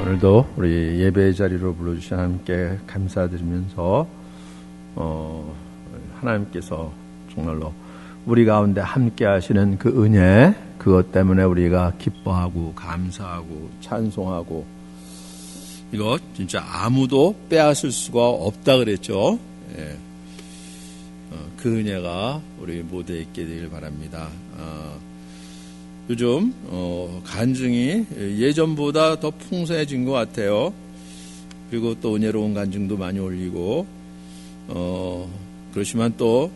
오늘도 우리 예배의 자리로 불러주신 하나님께 감사드리면서 하나님께서 정말로 우리 가운데 함께 하시는 그 은혜, 그것 때문에 우리가 기뻐하고 감사하고 찬송하고, 이거 진짜 아무도 빼앗을 수가 없다 그랬죠. 그 은혜가 우리 모두에 있게 되길 바랍니다. 요즘 간증이 예전보다 더 풍성해진 것 같아요. 그리고 또 은혜로운 간증도 많이 올리고, 그렇지만 또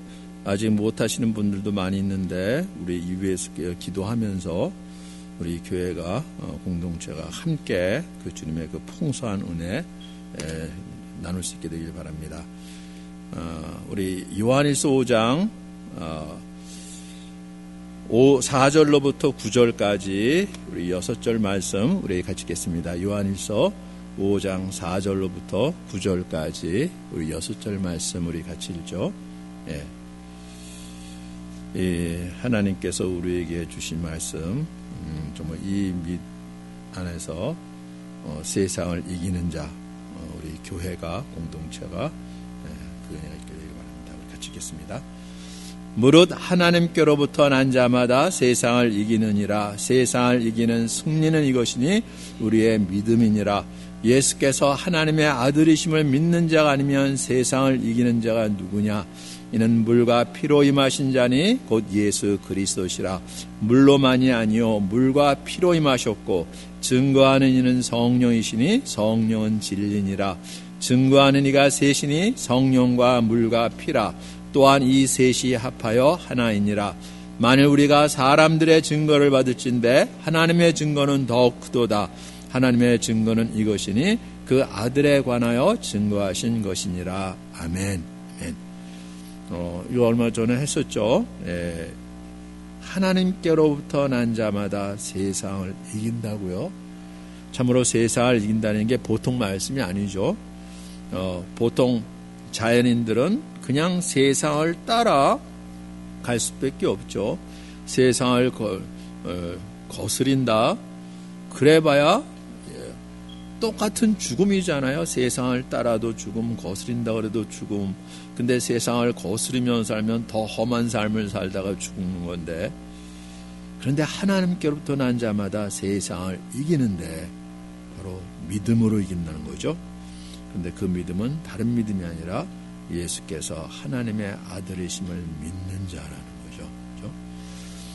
아직 못하시는 분들도 많이 있는데, 우리 EBS 기도하면서 우리 교회가 공동체가 함께 그 주님의 그 풍성한 은혜 나눌 수 있게 되길 바랍니다. 우리 요한일서 5장 4절로부터 9절까지 우리 6절 말씀 우리 같이 읽겠습니다. 요한일서 5장 4절로부터 9절까지 우리 6절 말씀 우리 같이 읽죠. 하나님께서 우리에게 주신 말씀, 정말 이 밑 안에서 세상을 이기는 자, 우리 교회가, 공동체가 그 은혜가 있게 되길 바랍니다. 우리 같이 읽겠습니다. 무릇 하나님께로부터 난 자마다 세상을 이기느니라. 세상을 이기는 승리는 이것이니 우리의 믿음이니라. 예수께서 하나님의 아들이심을 믿는 자가 아니면 세상을 이기는 자가 누구냐? 이는 물과 피로 임하신 자니 곧 예수 그리스도시라. 물로만이 아니요 물과 피로 임하셨고, 증거하는 이는 성령이시니 성령은 진리니라. 증거하는 이가 셋이니 성령과 물과 피라. 또한 이 셋이 합하여 하나이니라. 만일 우리가 사람들의 증거를 받을진대 하나님의 증거는 더욱 크도다. 하나님의 증거는 이것이니 그 아들에 관하여 증거하신 것이니라. 아멘. 아멘. 이거 얼마 전에 했었죠. 하나님께로부터 난 자마다 세상을 이긴다고요. 참으로 세상을 이긴다는 게 보통 말씀이 아니죠. 보통 자연인들은 그냥 세상을 따라 갈 수밖에 없죠. 세상을 거스린다. 그래봐야 똑같은 죽음이잖아요. 세상을 따라도 죽음, 거스린다 그래도 죽음. 근데 세상을 거스리면서 살면 더 험한 삶을 살다가 죽는 건데, 그런데 하나님께로부터 난 자마다 세상을 이기는데 바로 믿음으로 이긴다는 거죠. 그런데 그 믿음은 다른 믿음이 아니라 예수께서 하나님의 아들이심을 믿는 자라는 거죠. 그렇죠?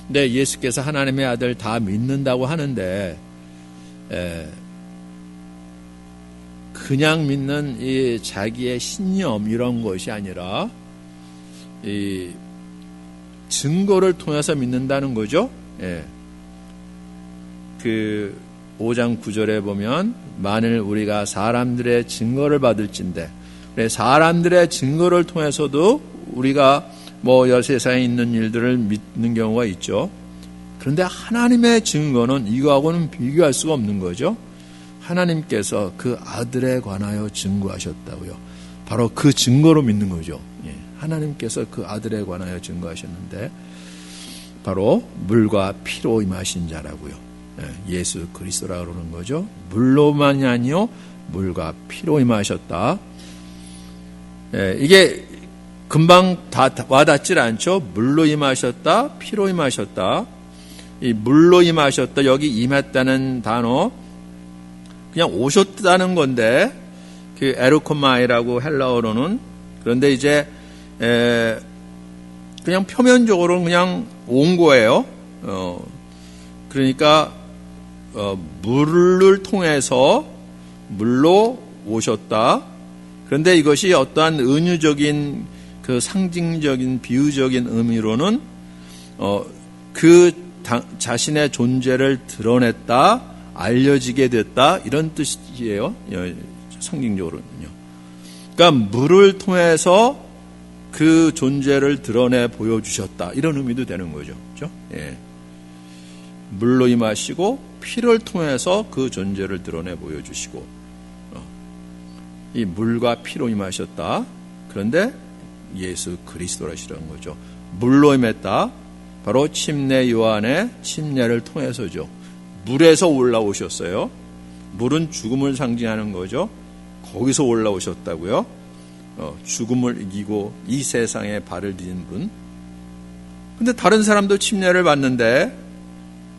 근데 예수께서 하나님의 아들 다 믿는다고 하는데, 그냥 믿는 이 자기의 신념 이런 것이 아니라 이 증거를 통해서 믿는다는 거죠. 그 5장 9절에 보면 만일 우리가 사람들의 증거를 받을진대, 사람들의 증거를 통해서도 우리가 세상에 있는 일들을 믿는 경우가 있죠. 그런데 하나님의 증거는 이거하고는 비교할 수가 없는 거죠. 하나님께서 그 아들에 관하여 증거하셨다고요. 바로 그 증거로 믿는 거죠. 하나님께서 그 아들에 관하여 증거하셨는데 바로 물과 피로 임하신 자라고요. 예수 그리스도라고 그러는 거죠. 물로만이 아니요 물과 피로 임하셨다. 이게 금방 다 와닿질 않죠. 물로 임하셨다, 피로 임하셨다. 이 물로 임하셨다, 여기 임했다는 단어 그냥 오셨다는 건데, 그 에르코마이라고 헬라어로는. 그런데 이제 그냥 표면적으로는 그냥 온 거예요. 그러니까 물을 통해서 물로 오셨다. 그런데 이것이 어떠한 은유적인 그 상징적인 비유적인 의미로는 그 자신의 존재를 드러냈다, 알려지게 됐다, 이런 뜻이에요. 상징적으로는요. 그러니까 물을 통해서 그 존재를 드러내 보여주셨다, 이런 의미도 되는 거죠. 그렇죠? 물로 임하시고 피를 통해서 그 존재를 드러내 보여주시고, 이 물과 피로 임하셨다. 그런데 예수 그리스도라시라는 거죠. 물로 임했다. 바로 침례 요한의 침례를 통해서죠. 물에서 올라오셨어요. 물은 죽음을 상징하는 거죠. 거기서 올라오셨다고요. 죽음을 이기고 이 세상에 발을 디딘 분. 근데 다른 사람도 침례를 받는데,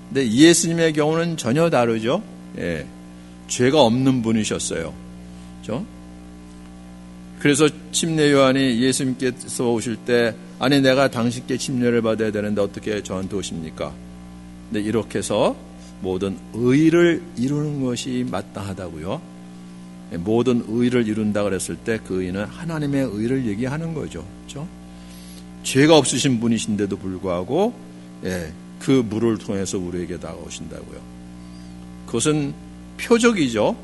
근데 예수님의 경우는 전혀 다르죠. 예, 죄가 없는 분이셨어요. 그렇죠? 그래서 침례 요한이 예수님께서 오실 때, 아니 내가 당신께 침례를 받아야 되는데 어떻게 저한테 오십니까? 근데 이렇게 해서 모든 의를 이루는 것이 마땅하다고요. 모든 의를 이룬다 그랬을 때 그 의는 하나님의 의를 얘기하는 거죠. 그렇죠? 죄가 없으신 분이신데도 불구하고 그 물을 통해서 우리에게 다가오신다고요. 그것은 표적이죠.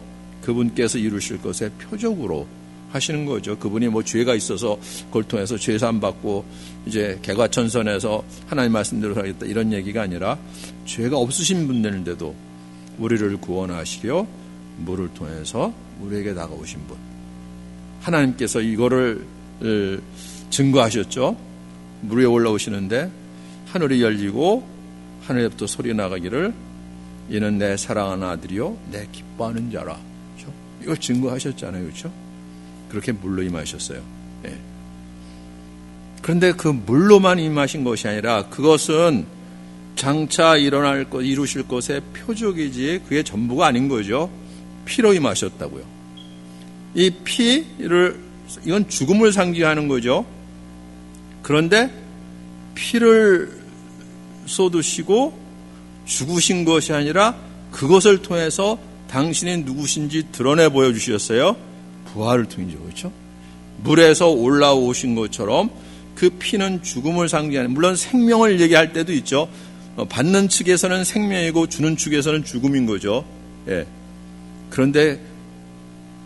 그분께서 이루실 것의 표적으로 하시는 거죠. 그분이 뭐 죄가 있어서 그걸 통해서 죄산 받고 이제 개과천선해서 하나님 말씀대로 하겠다 이런 얘기가 아니라 죄가 없으신 분들인데도 우리를 구원하시려 물을 통해서 우리에게 다가오신 분. 하나님께서 이거를 증거하셨죠. 물 위에 올라오시는데 하늘이 열리고 하늘에부터 소리 나가기를 이는 내 사랑하는 아들이요 내 기뻐하는 자라. 그렇죠? 이걸 증거하셨잖아요. 그렇죠? 그렇게 물로 임하셨어요. 예. 그런데 그 물로만 임하신 것이 아니라 그것은 장차 이루실 것의 표적이지 그게 전부가 아닌 거죠. 피로 임하셨다고요. 이 피를, 이건 죽음을 상징하는 거죠. 그런데 피를 쏟으시고 죽으신 것이 아니라 그것을 통해서 당신이 누구신지 드러내 보여주셨어요. 부활을 통해서. 그렇죠? 물에서 올라오신 것처럼 그 피는 죽음을 상징하는, 물론 생명을 얘기할 때도 있죠. 받는 측에서는 생명이고 주는 측에서는 죽음인 거죠. 예. 그런데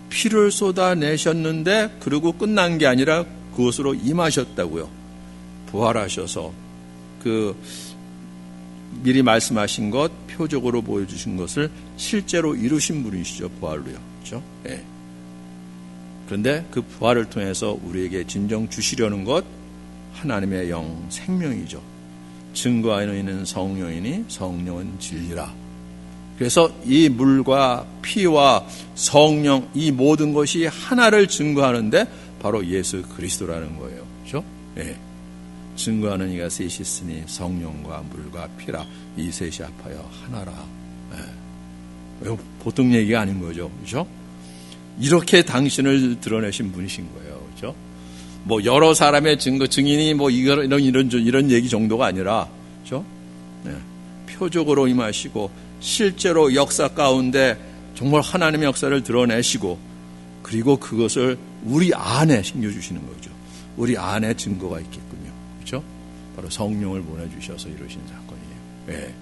피를 쏟아내셨는데 그리고 끝난 게 아니라 그것으로 임하셨다고요. 부활하셔서 그 미리 말씀하신 것, 표적으로 보여주신 것을 실제로 이루신 분이시죠. 부활로요. 그렇죠? 예. 그런데 그 부활을 통해서 우리에게 진정 주시려는 것, 하나님의 영, 생명이죠. 증거하는 이는 성령이니 성령은 진리라. 그래서 이 물과 피와 성령, 이 모든 것이 하나를 증거하는데 바로 예수 그리스도라는 거예요. 그렇죠? 예. 증거하는 이가 셋이 있으니 성령과 물과 피라. 이 셋이 합하여 하나라. 예. 보통 얘기가 아닌 거죠. 그렇죠? 이렇게 당신을 드러내신 분이신 거예요. 그렇죠? 뭐 여러 사람의 증인이 뭐 이런 얘기 정도가 아니라, 그렇죠? 네. 표적으로 임하시고 실제로 역사 가운데 정말 하나님의 역사를 드러내시고 그리고 그것을 우리 안에 심겨주시는 거죠. 우리 안에 증거가 있겠군요. 그렇죠? 바로 성령을 보내주셔서 이루신 사건이에요. 네.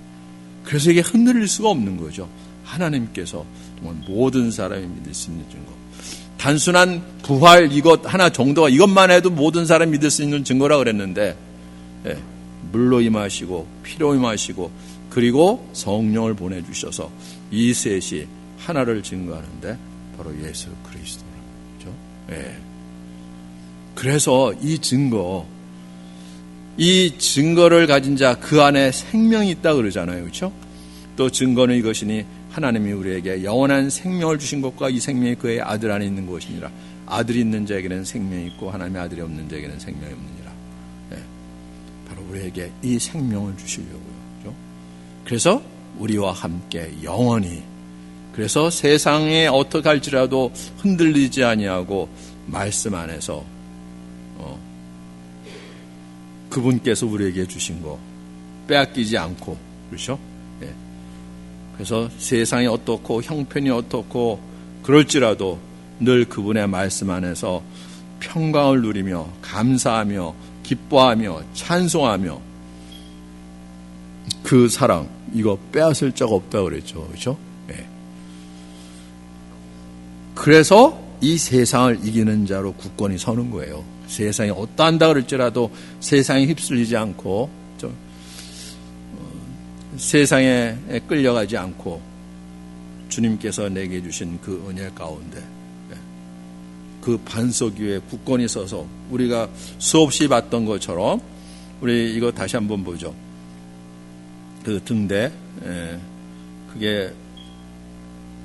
그래서 이게 흔들릴 수가 없는 거죠. 하나님께서 정말 모든 사람이 믿을 수 있는 증거. 단순한 부활 이것 하나 정도가 이것만 해도 모든 사람이 믿을 수 있는 증거라 그랬는데, 예, 물로 임하시고 피로 임하시고 그리고 성령을 보내주셔서 이 셋이 하나를 증거하는데 바로 예수 그리스도라는 거죠. 예. 그래서 이 증거를 가진 자 그 안에 생명이 있다 그러잖아요. 그렇죠? 또 증거는 이것이니 하나님이 우리에게 영원한 생명을 주신 것과 이 생명이 그의 아들 안에 있는 것이니라. 아들이 있는 자에게는 생명이 있고 하나님의 아들이 없는 자에게는 생명이 없느니라. 네. 바로 우리에게 이 생명을 주시려고요. 그렇죠? 그래서 우리와 함께 영원히, 그래서 세상에 어떻게 할지라도 흔들리지 아니하고 말씀 안에서 그분께서 우리에게 주신 거 빼앗기지 않고, 그렇죠? 네. 그래서 세상이 어떻고 형편이 어떻고 그럴지라도 늘 그분의 말씀 안에서 평강을 누리며 감사하며 기뻐하며 찬송하며 그 사랑 이거 빼앗을 적 없다 그랬죠. 그렇죠? 네. 그래서 이 세상을 이기는 자로 굳건히 서는 거예요. 세상이 어떠한다 그럴지라도 세상에 휩쓸리지 않고 세상에 끌려가지 않고 주님께서 내게 주신 그 은혜 가운데 그 반석 위에 굳건히 서서 우리가 수없이 봤던 것처럼 우리 이거 다시 한번 보죠. 그 등대 그게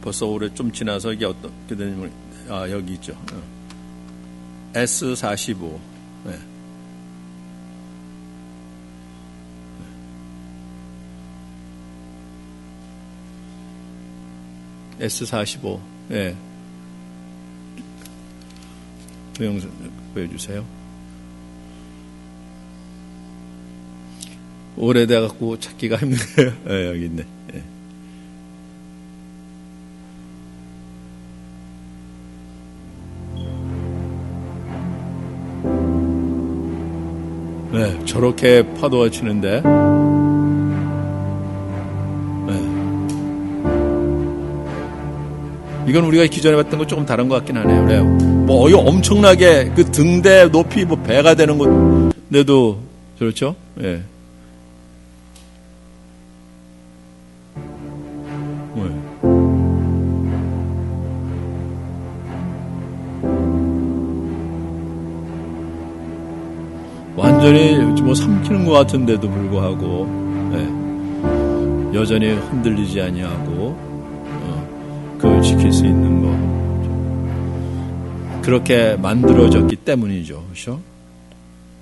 벌써 올해 좀 지나서 이게 어떻게 되냐면, 여기 있죠. S45. 네. S45. 예. 동영상 보여주세요. 오래돼갖고 찾기가 힘들어요. 예, 여기 있네. 예. 네, 저렇게 파도가 치는데, 이건 우리가 기존에 봤던 거 조금 다른 것 같긴 하네요. 그래요. 뭐, 엄청나게 그 등대 높이 뭐 배가 되는 건데도, 그렇죠? 예. 완전히 뭐 삼키는 것 같은데도 불구하고, 예. 여전히 흔들리지 아니하고, 그걸 지킬 수 있는 거. 그렇게 만들어졌기 때문이죠. 그렇죠?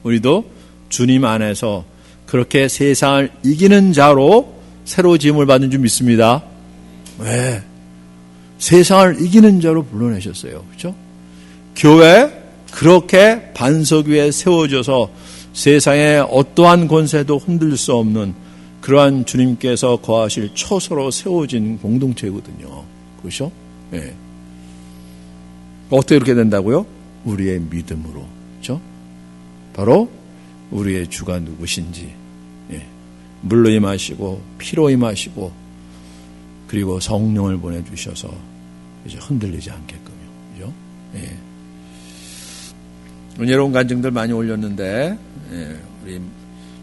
우리도 주님 안에서 그렇게 세상을 이기는 자로 새로 지음을 받은 줄 믿습니다. 왜? 세상을 이기는 자로 불러내셨어요. 그렇죠? 교회 그렇게 반석 위에 세워져서 세상의 어떠한 권세도 흔들 수 없는 그러한 주님께서 거하실 처소로 세워진 공동체거든요. 그렇죠? 예. 어떻게 이렇게 된다고요? 우리의 믿음으로. 그렇죠? 바로 우리의 주가 누구신지. 예. 물로 임하시고 피로 임하시고 그리고 성령을 보내주셔서 이제 흔들리지 않게끔요. 그렇죠? 예. 은혜로운 간증들 많이 올렸는데, 예. 우리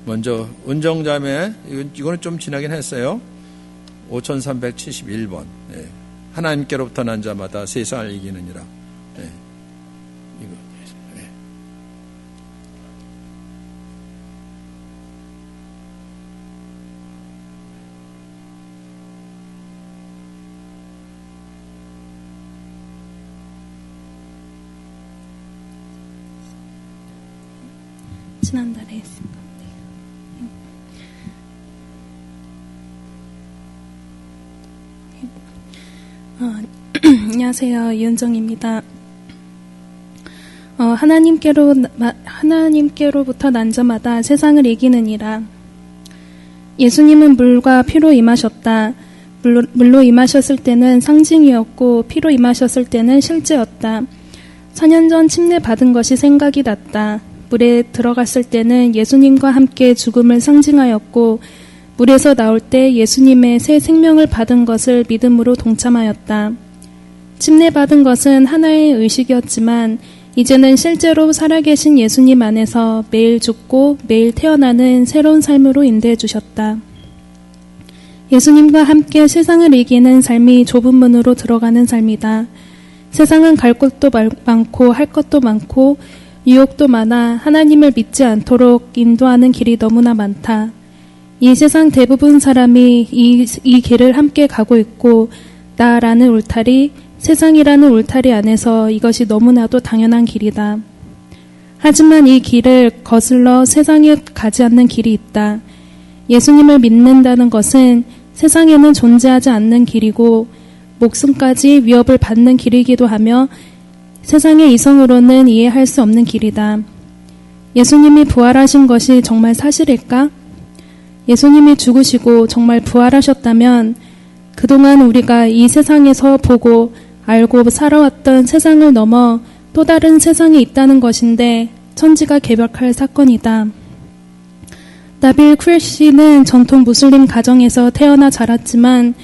먼저 은정자매 이거는 좀 지나긴 했어요. 5371번. 예. 하나님께로부터 난 자마다 세상을 이기느니라. 예. 이거. 예. 지난달에 했습니다. 안녕하세요. 이은정입니다. 하나님께로부터 난 자마다 세상을 이기느니라. 예수님은 물과 피로 임하셨다. 물로 임하셨을 때는 상징이었고 피로 임하셨을 때는 실제였다. 4년 전 침례 받은 것이 생각이 났다. 물에 들어갔을 때는 예수님과 함께 죽음을 상징하였고 물에서 나올 때 예수님의 새 생명을 받은 것을 믿음으로 동참하였다. 침례받은 것은 하나의 의식이었지만 이제는 실제로 살아계신 예수님 안에서 매일 죽고 매일 태어나는 새로운 삶으로 인도해 주셨다. 예수님과 함께 세상을 이기는 삶이 좁은 문으로 들어가는 삶이다. 세상은 갈 곳도 많고 할 것도 많고 유혹도 많아 하나님을 믿지 않도록 인도하는 길이 너무나 많다. 이 세상 대부분 사람이 이 길을 함께 가고 있고 나라는 울타리, 세상이라는 울타리 안에서 이것이 너무나도 당연한 길이다. 하지만 이 길을 거슬러 세상에 가지 않는 길이 있다. 예수님을 믿는다는 것은 세상에는 존재하지 않는 길이고 목숨까지 위협을 받는 길이기도 하며 세상의 이성으로는 이해할 수 없는 길이다. 예수님이 부활하신 것이 정말 사실일까? 예수님이 죽으시고 정말 부활하셨다면 그동안 우리가 이 세상에서 보고 알고 살아왔던 세상을 넘어 또 다른 세상이 있다는 것인데 천지가 개벽할 사건이다. 나빌 쿠레시는 전통 무슬림 가정에서 태어나 자랐지만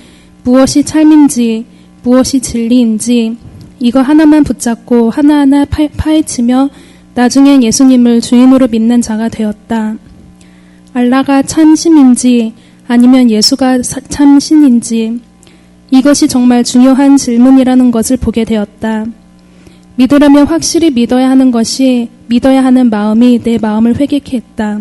무엇이 삶인지 무엇이 진리인지 이거 하나만 붙잡고 하나하나 파헤치며 나중엔 예수님을 주인으로 믿는 자가 되었다. 알라가 참신인지 아니면 예수가 참신인지 이것이 정말 중요한 질문이라는 것을 보게 되었다. 믿으려면 확실히 믿어야 하는 것이 믿어야 하는 마음이 내 마음을 회개케 했다.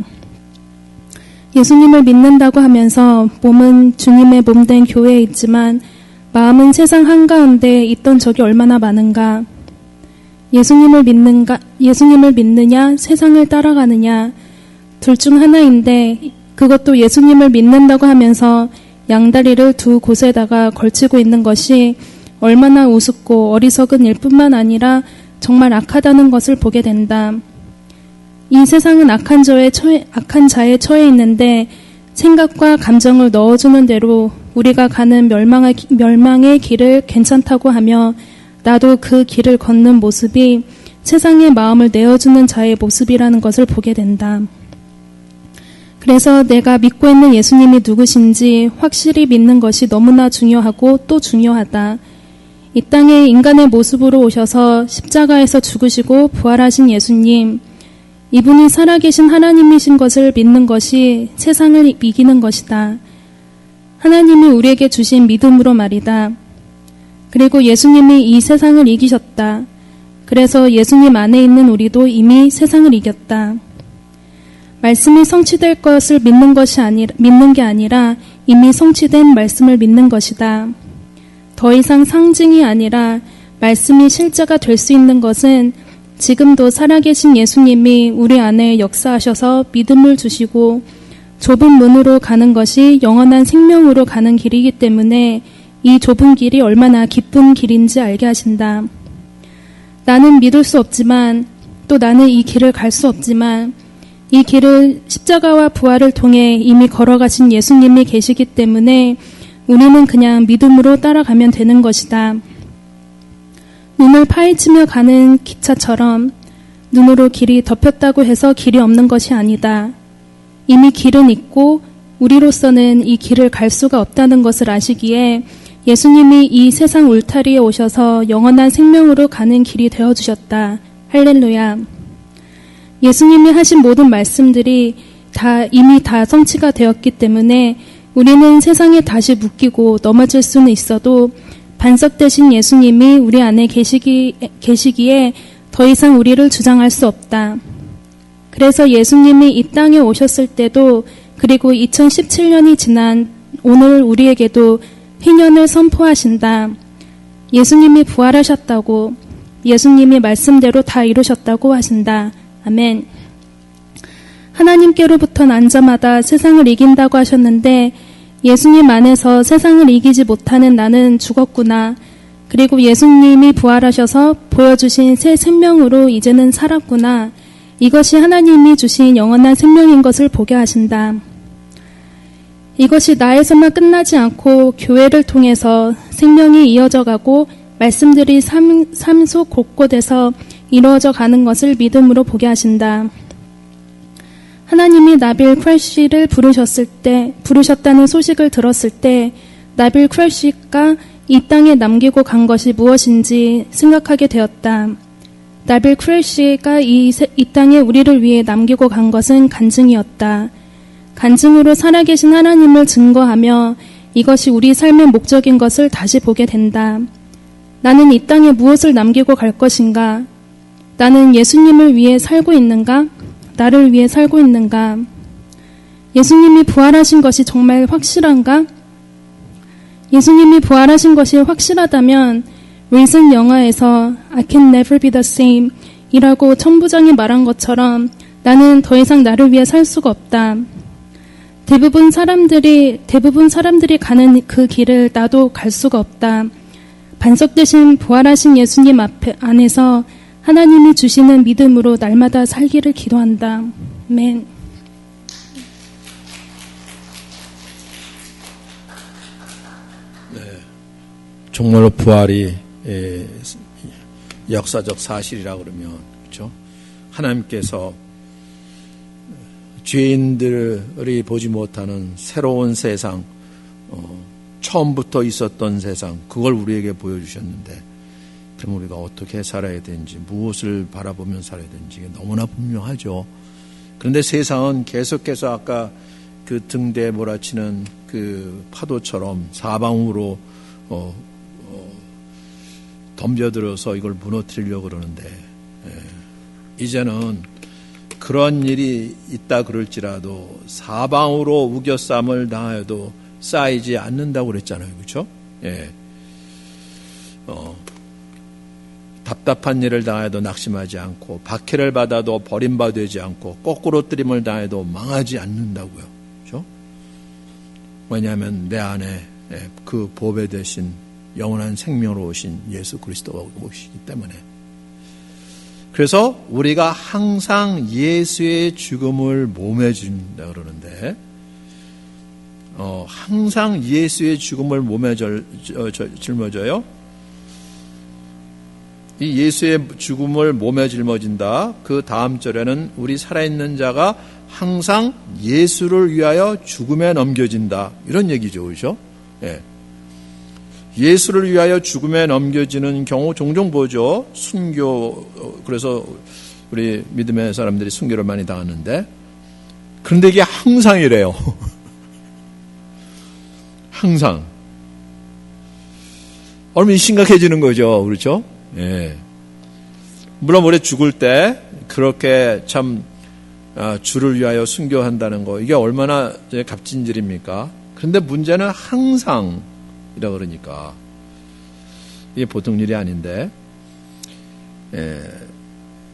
예수님을 믿는다고 하면서 몸은 주님의 몸된 교회에 있지만 마음은 세상 한가운데 있던 적이 얼마나 많은가. 예수님을 믿느냐, 세상을 따라가느냐, 둘 중 하나인데 그것도 예수님을 믿는다고 하면서 양다리를 두 곳에다가 걸치고 있는 것이 얼마나 우습고 어리석은 일뿐만 아니라 정말 악하다는 것을 보게 된다. 이 세상은 악한 자에 처해 있는데 생각과 감정을 넣어주는 대로 우리가 가는 멸망의 길을 괜찮다고 하며 나도 그 길을 걷는 모습이 세상의 마음을 내어주는 자의 모습이라는 것을 보게 된다. 그래서 내가 믿고 있는 예수님이 누구신지 확실히 믿는 것이 너무나 중요하고 또 중요하다. 이 땅에 인간의 모습으로 오셔서 십자가에서 죽으시고 부활하신 예수님, 이분이 살아계신 하나님이신 것을 믿는 것이 세상을 이기는 것이다. 하나님이 우리에게 주신 믿음으로 말이다. 그리고 예수님이 이 세상을 이기셨다. 그래서 예수님 안에 있는 우리도 이미 세상을 이겼다. 말씀이 성취될 것을 믿는 게 아니라 이미 성취된 말씀을 믿는 것이다. 더 이상 상징이 아니라 말씀이 실제가 될 수 있는 것은 지금도 살아계신 예수님이 우리 안에 역사하셔서 믿음을 주시고 좁은 문으로 가는 것이 영원한 생명으로 가는 길이기 때문에 이 좁은 길이 얼마나 기쁜 길인지 알게 하신다. 나는 믿을 수 없지만 또 나는 이 길을 갈 수 없지만 이 길을 십자가와 부활을 통해 이미 걸어가신 예수님이 계시기 때문에 우리는 그냥 믿음으로 따라가면 되는 것이다. 눈을 파헤치며 가는 기차처럼 눈으로 길이 덮였다고 해서 길이 없는 것이 아니다. 이미 길은 있고 우리로서는 이 길을 갈 수가 없다는 것을 아시기에 예수님이 이 세상 울타리에 오셔서 영원한 생명으로 가는 길이 되어주셨다. 할렐루야. 예수님이 하신 모든 말씀들이 이미 다 성취가 되었기 때문에 우리는 세상에 다시 묶이고 넘어질 수는 있어도 반석 되신 예수님이 우리 안에 계시기에 더 이상 우리를 주장할 수 없다. 그래서 예수님이 이 땅에 오셨을 때도 그리고 2017년이 지난 오늘 우리에게도 희년을 선포하신다. 예수님이 부활하셨다고, 예수님이 말씀대로 다 이루셨다고 하신다. 아멘. 하나님께로부터 난 자마다 세상을 이긴다고 하셨는데 예수님 안에서 세상을 이기지 못하는 나는 죽었구나. 그리고 예수님이 부활하셔서 보여주신 새 생명으로 이제는 살았구나. 이것이 하나님이 주신 영원한 생명인 것을 보게 하신다. 이것이 나에서만 끝나지 않고 교회를 통해서 생명이 이어져 가고 말씀들이 삶 속 곳곳에서 이루어져 가는 것을 믿음으로 보게 하신다. 하나님이 나빌 크래쉬를 부르셨다는 소식을 들었을 때 나빌 크래쉬가 이 땅에 남기고 간 것이 무엇인지 생각하게 되었다. 나빌 크래쉬가 이 땅에 우리를 위해 남기고 간 것은 간증이었다. 간증으로 살아계신 하나님을 증거하며 이것이 우리 삶의 목적인 것을 다시 보게 된다. 나는 이 땅에 무엇을 남기고 갈 것인가? 나는 예수님을 위해 살고 있는가? 나를 위해 살고 있는가? 예수님이 부활하신 것이 정말 확실한가? 예수님이 부활하신 것이 확실하다면 윌슨 영화에서 I can never be the same 이라고 천부장이 말한 것처럼 나는 더 이상 나를 위해 살 수가 없다. 대부분 사람들이 가는 그 길을 나도 갈 수가 없다. 반석 대신 부활하신 예수님 안에서 하나님이 주시는 믿음으로 날마다 살기를 기도한다. 아멘. 네, 정말로 부활이 역사적 사실이라 그러면 그렇죠? 하나님께서 죄인들이 보지 못하는 새로운 세상, 처음부터 있었던 세상, 그걸 우리에게 보여주셨는데 그럼 우리가 어떻게 살아야 되는지, 무엇을 바라보면 살아야 되는지 너무나 분명하죠. 그런데 세상은 계속해서 아까 그 등대에 몰아치는 그 파도처럼 사방으로 덤벼들어서 이걸 무너뜨리려고 그러는데 이제는 그런 일이 있다 그럴지라도 사방으로 우겨쌈을 당하여도 쌓이지 않는다고 그랬잖아요. 그렇죠? 예. 답답한 일을 당해도 낙심하지 않고 박해를 받아도 버림받지 않고 거꾸로 뜨림을 당해도 망하지 않는다고요. 그렇죠? 왜냐하면 내 안에 그 보배 되신 영원한 생명으로 오신 예수 그리스도가 오시기 때문에. 그래서 우리가 항상 예수의 죽음을 몸에 쥔다 그러는데 항상 예수의 죽음을 몸에 짊어져요. 이 예수의 죽음을 몸에 짊어진다. 그 다음 절에는 우리 살아있는 자가 항상 예수를 위하여 죽음에 넘겨진다. 이런 얘기죠. 그렇죠? 예. 예수를 위하여 죽음에 넘겨지는 경우 종종 보죠. 순교, 그래서 우리 믿음의 사람들이 순교를 많이 당하는데, 그런데 이게 항상이래요. 항상. 얼마나 심각해지는 거죠. 그렇죠? 예. 물론 우리 죽을 때 그렇게 참 주를 위하여 순교한다는 거, 이게 얼마나 값진 일입니까? 그런데 문제는 항상이라 그러니까 이게 보통 일이 아닌데,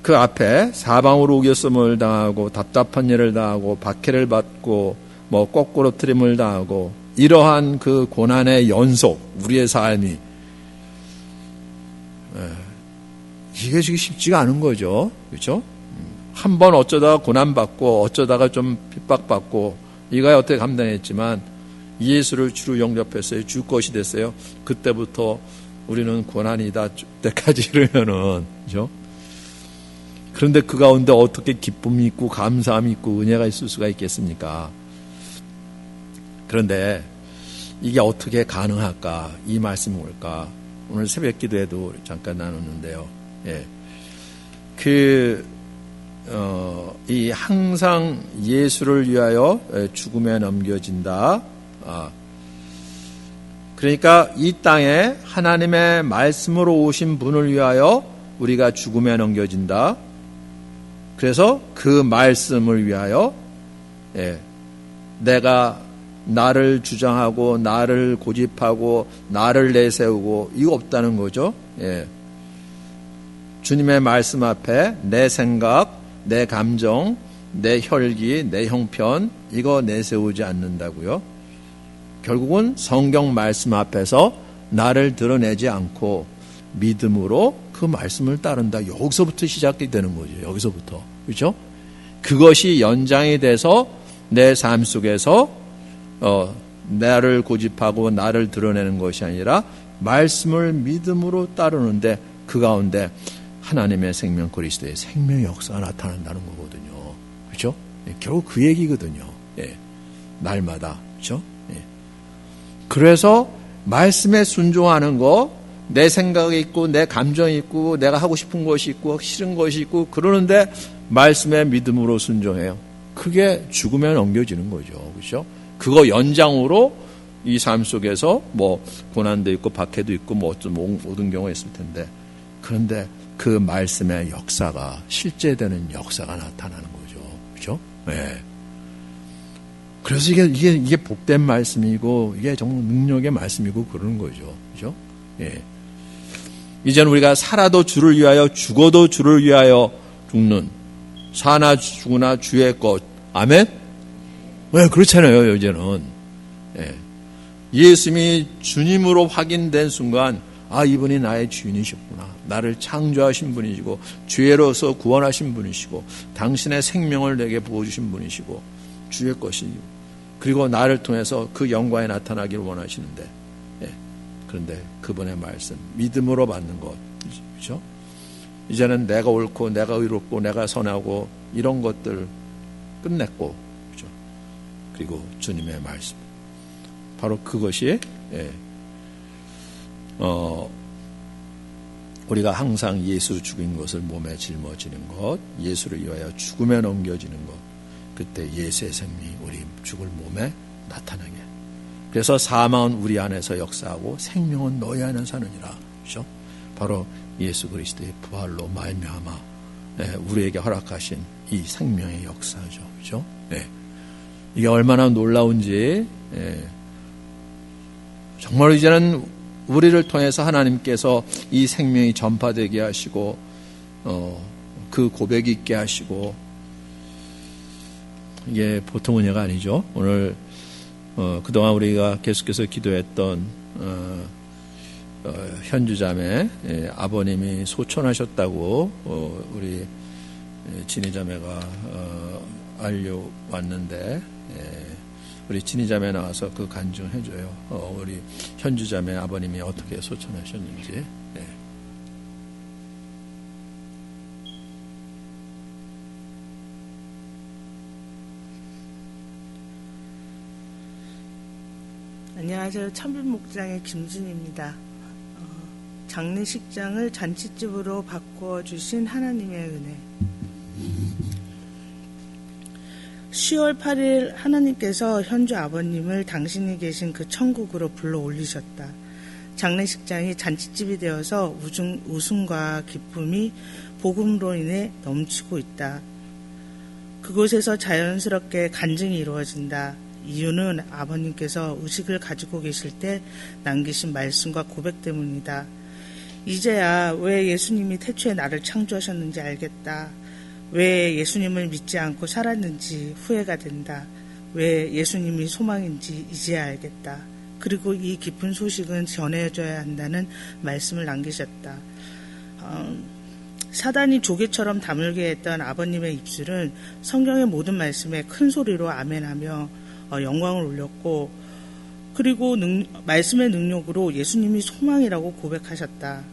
그 앞에 사방으로 우겨섬을 당하고 답답한 일을 당하고 박해를 받고 뭐 거꾸로 트림을 당하고 이러한 그 고난의 연속, 우리의 삶이 이게 지금 쉽지가 않은 거죠. 그렇죠? 한 번 어쩌다가 고난받고 어쩌다가 좀 핍박받고 이거야 어떻게 감당했지만 예수를 주로 영접했어요. 주 것이 됐어요. 그때부터 우리는 고난이다 때까지 이러면은, 그렇죠? 그런데 그 가운데 어떻게 기쁨이 있고 감사함이 있고 은혜가 있을 수가 있겠습니까? 그런데 이게 어떻게 가능할까? 이 말씀이 뭘까? 오늘 새벽 기도에도 잠깐 나눴는데요. 예. 이 항상 예수를 위하여 죽음에 넘겨진다. 그러니까 이 땅에 하나님의 말씀으로 오신 분을 위하여 우리가 죽음에 넘겨진다. 그래서 그 말씀을 위하여 내가 나를 주장하고 나를 고집하고 나를 내세우고 이거 없다는 거죠. 주님의 말씀 앞에 내 생각, 내 감정, 내 혈기, 내 형편 이거 내세우지 않는다고요. 결국은 성경 말씀 앞에서 나를 드러내지 않고 믿음으로 그 말씀을 따른다. 여기서부터 시작이 되는 거죠. 여기서부터. 그렇죠? 그것이 연장이 돼서 내 삶 속에서 나를 고집하고 나를 드러내는 것이 아니라 말씀을 믿음으로 따르는데 그 가운데 하나님의 생명 그리스도의 생명의 역사가 나타난다는 거거든요. 그렇죠? 결국 그 얘기거든요. 날마다. 그렇죠? 그래서 말씀에 순종하는 거, 내 생각이 있고 내 감정이 있고 내가 하고 싶은 것이 있고 싫은 것이 있고 그러는데 말씀에 믿음으로 순종해요. 그게 죽음에 넘겨지는 거죠. 그렇죠? 그거 연장으로 이 삶 속에서 뭐 고난도 있고 박해도 있고 뭐 어떤 모든 경우가 있을 텐데, 그런데 그 말씀의 역사가 실제되는 역사가 나타나는 거죠. 그렇죠? 네. 그래서 이게 복된 말씀이고 이게 정말 능력의 말씀이고 그러는 거죠. 그렇죠? 예. 이제는 우리가 살아도 주를 위하여 죽어도 주를 위하여 죽는, 사나 죽으나 주의 것. 아멘? 네, 그렇잖아요. 이제는. 예수님이 주님으로 확인된 순간 이분이 나의 주인이셨구나. 나를 창조하신 분이시고 죄로서 구원하신 분이시고 당신의 생명을 내게 부어주신 분이시고 주의 것이고 그리고 나를 통해서 그 영광에 나타나기를 원하시는데, 그런데 그분의 말씀 믿음으로 받는 것, 그렇죠? 이제는 내가 옳고 내가 의롭고 내가 선하고 이런 것들 끝냈고, 그렇죠? 그리고 주님의 말씀, 바로 그것이 우리가 항상 예수 죽인 것을 몸에 짊어지는 것, 예수를 위하여 죽음에 넘겨지는 것, 그때 예수의 생명이 우리 죽을 몸에 나타나게. 그래서 사망은 우리 안에서 역사하고 생명은 너희 안에 사느니라. 그렇죠? 바로 예수 그리스도의 부활로 말미암아 우리에게 허락하신 이 생명의 역사죠. 그렇죠? 이게 얼마나 놀라운지, 정말 이제는 우리를 통해서 하나님께서 이 생명이 전파되게 하시고 그 고백이 있게 하시고, 이게 보통 은혜가 아니죠. 오늘 그동안 우리가 계속해서 기도했던 현주자매 아버님이 소천하셨다고 우리 진희자매가 알려왔는데, 우리 진희자매 나와서 그 간증해줘요. 우리 현주자매 아버님이 어떻게 소천하셨는지. 안녕하세요. 천빈목장의 김진입니다. 장례식장을 잔치집으로 바꿔주신 하나님의 은혜. 10월 8일 하나님께서 현주 아버님을 당신이 계신 그 천국으로 불러 올리셨다. 장례식장이 잔치집이 되어서 웃음과 기쁨이 복음으로 인해 넘치고 있다. 그곳에서 자연스럽게 간증이 이루어진다. 이유는 아버님께서 의식을 가지고 계실 때 남기신 말씀과 고백 때문이다. 이제야 왜 예수님이 태초에 나를 창조하셨는지 알겠다. 왜 예수님을 믿지 않고 살았는지 후회가 된다. 왜 예수님이 소망인지 이제야 알겠다. 그리고 이 깊은 소식은 전해줘야 한다는 말씀을 남기셨다. 사단이 조개처럼 다물게 했던 아버님의 입술은 성경의 모든 말씀에 큰 소리로 아멘하며 영광을 올렸고, 그리고 말씀의 능력으로 예수님이 소망이라고 고백하셨다.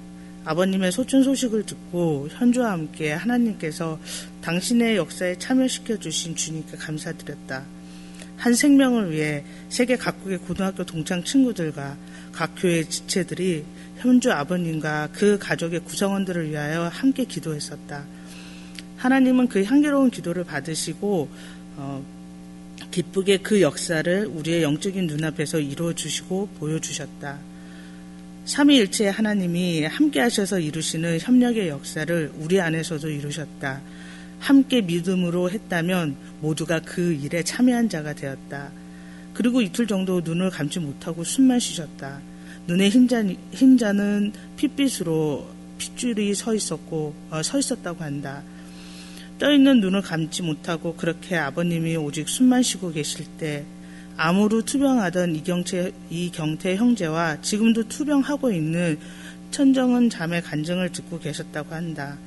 아버님의 소천 소식을 듣고 현주와 함께 하나님께서 당신의 역사에 참여시켜 주신 주님께 감사드렸다. 한 생명을 위해 세계 각국의 고등학교 동창 친구들과 각 교회 지체들이 현주 아버님과 그 가족의 구성원들을 위하여 함께 기도했었다. 하나님은 그 향기로운 기도를 받으시고 기쁘게 그 역사를 우리의 영적인 눈앞에서 이루어주시고 보여주셨다. 삼위일체의 하나님이 함께 하셔서 이루시는 협력의 역사를 우리 안에서도 이루셨다. 함께 믿음으로 했다면 모두가 그 일에 참여한 자가 되었다. 그리고 이틀 정도 눈을 감지 못하고 숨만 쉬셨다. 눈의 흰자는 핏빛으로 핏줄이 서 있었다고 한다. 떠있는 눈을 감지 못하고 그렇게 아버님이 오직 숨만 쉬고 계실 때 암으로 투병하던 이경태 형제와 지금도 투병하고 있는 천정은 자매 간증을 듣고 계셨다고 한다.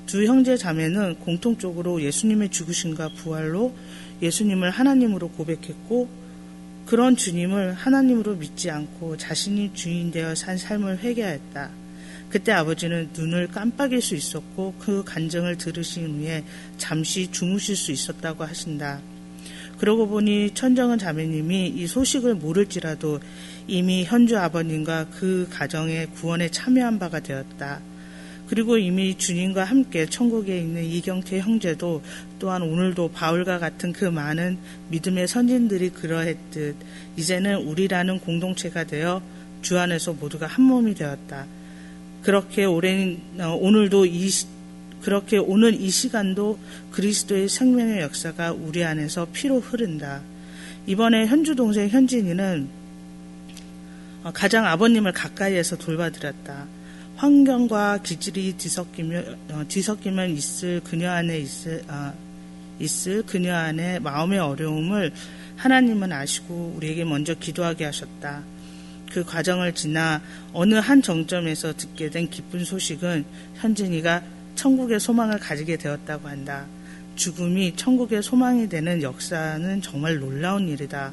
두 형제 자매는 공통적으로 예수님의 죽으심과 부활로 예수님을 하나님으로 고백했고, 그런 주님을 하나님으로 믿지 않고 자신이 주인 되어 산 삶을 회개하였다. 그때 아버지는 눈을 깜빡일 수 있었고 그 간증을 들으신 후에 잠시 주무실 수 있었다고 하신다. 그러고 보니 천정은 자매님이 이 소식을 모를지라도 이미 현주 아버님과 그 가정의 구원에 참여한 바가 되었다. 그리고 이미 주님과 함께 천국에 있는 이경태 형제도 또한 오늘도 바울과 같은 그 많은 믿음의 선진들이 그러했듯 이제는 우리라는 공동체가 되어 주 안에서 모두가 한 몸이 되었다. 그렇게 오늘 이 시간도 그리스도의 생명의 역사가 우리 안에서 피로 흐른다. 이번에 현주 동생 현진이는 가장 아버님을 가까이에서 돌봐드렸다. 환경과 기질이 뒤섞이면 있을 그녀 안에 마음의 어려움을 하나님은 아시고 우리에게 먼저 기도하게 하셨다. 그 과정을 지나 어느 한 정점에서 듣게 된 기쁜 소식은 현진이가 천국의 소망을 가지게 되었다고 한다. 죽음이 천국의 소망이 되는 역사는 정말 놀라운 일이다.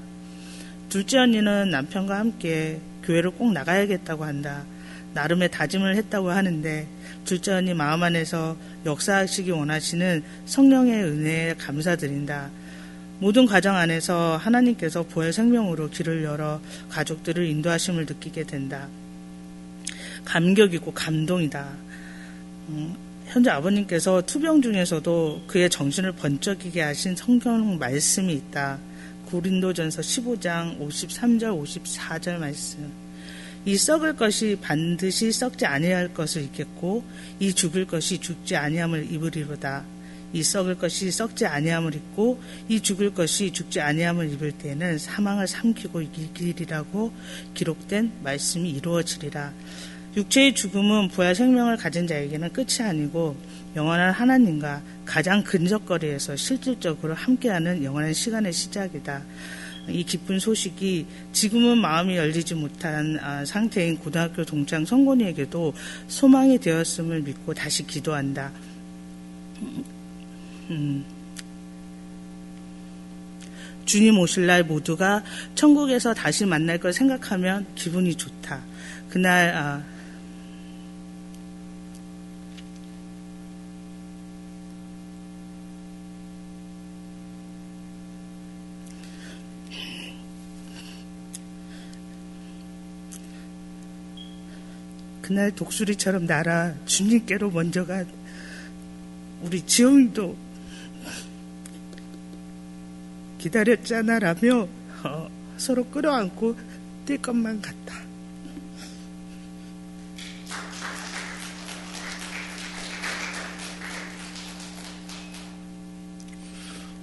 둘째 언니는 남편과 함께 교회를 꼭 나가야겠다고 한다. 나름의 다짐을 했다고 하는데 둘째 언니 마음 안에서 역사하시기 원하시는 성령의 은혜에 감사드린다. 모든 과정 안에서 하나님께서 부활 생명으로 길을 열어 가족들을 인도하심을 느끼게 된다. 감격이고 감동이다. 현재 아버님께서 투병 중에서도 그의 정신을 번쩍이게 하신 성경 말씀이 있다. 고린도전서 15장 53절 54절 말씀. 이 썩을 것이 반드시 썩지 아니할 것을 입겠고 이 죽을 것이 죽지 아니함을 입으리로다. 이 썩을 것이 썩지 아니함을 입고 이 죽을 것이 죽지 아니함을 입을 때에는 사망을 삼키고 이기리라고 기록된 말씀이 이루어지리라. 육체의 죽음은 부활 생명을 가진 자에게는 끝이 아니고 영원한 하나님과 가장 근접거리에서 실질적으로 함께하는 영원한 시간의 시작이다. 이 기쁜 소식이 지금은 마음이 열리지 못한 상태인 고등학교 동창 성곤이에게도 소망이 되었음을 믿고 다시 기도한다. 주님 오실 날 모두가 천국에서 다시 만날 걸 생각하면 기분이 좋다. 그날 그날 독수리처럼 날아 주님께로 먼저 간 우리 지영이도 기다렸잖아 라며 서로 끌어안고 뛸 것만 같다.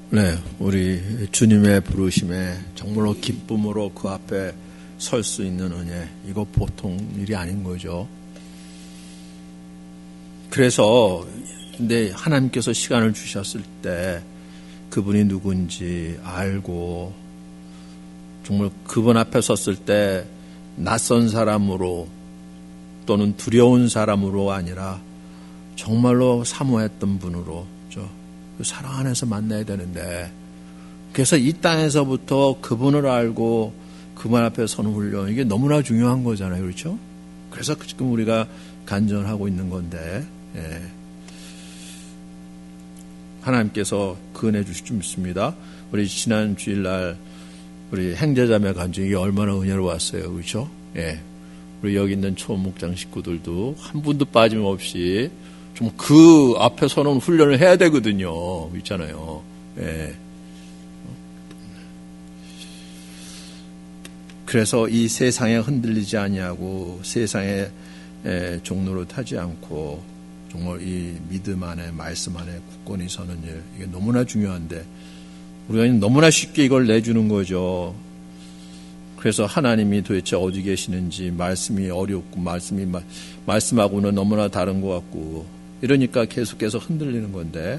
네, 우리 주님의 부르심에 정말로 기쁨으로 그 앞에 설 수 있는 은혜, 이거 보통 일이 아닌 거죠. 그래서 근데 하나님께서 시간을 주셨을 때 그분이 누군지 알고 정말 그분 앞에 섰을 때 낯선 사람으로 또는 두려운 사람으로 아니라 정말로 사모했던 분으로 그 사랑 안에서 만나야 되는데, 그래서 이 땅에서부터 그분을 알고 그분 앞에 서는 훈련, 이게 너무나 중요한 거잖아요. 그렇죠? 그래서 지금 우리가 간절하고 있는 건데, 예. 하나님께서 그 은혜 주실 줄 믿습니다. 우리 지난 주일날 우리 행제자매 간증이 얼마나 은혜로웠어요. 그렇죠? 예. 우리 여기 있는 초목장 식구들도 한 분도 빠짐없이 좀 그 앞에 서는 훈련을 해야 되거든요. 있잖아요. 예. 그래서 이 세상에 흔들리지 아니하고 세상의 종로를 타지 않고 정말 이 믿음 안에 말씀 안에 굳건히 서는 일, 이게 너무나 중요한데 우리가 너무나 쉽게 이걸 내주는 거죠. 그래서 하나님이 도대체 어디 계시는지 말씀이 어렵고 말씀하고는 너무나 다른 것 같고 이러니까 계속해서 흔들리는 건데,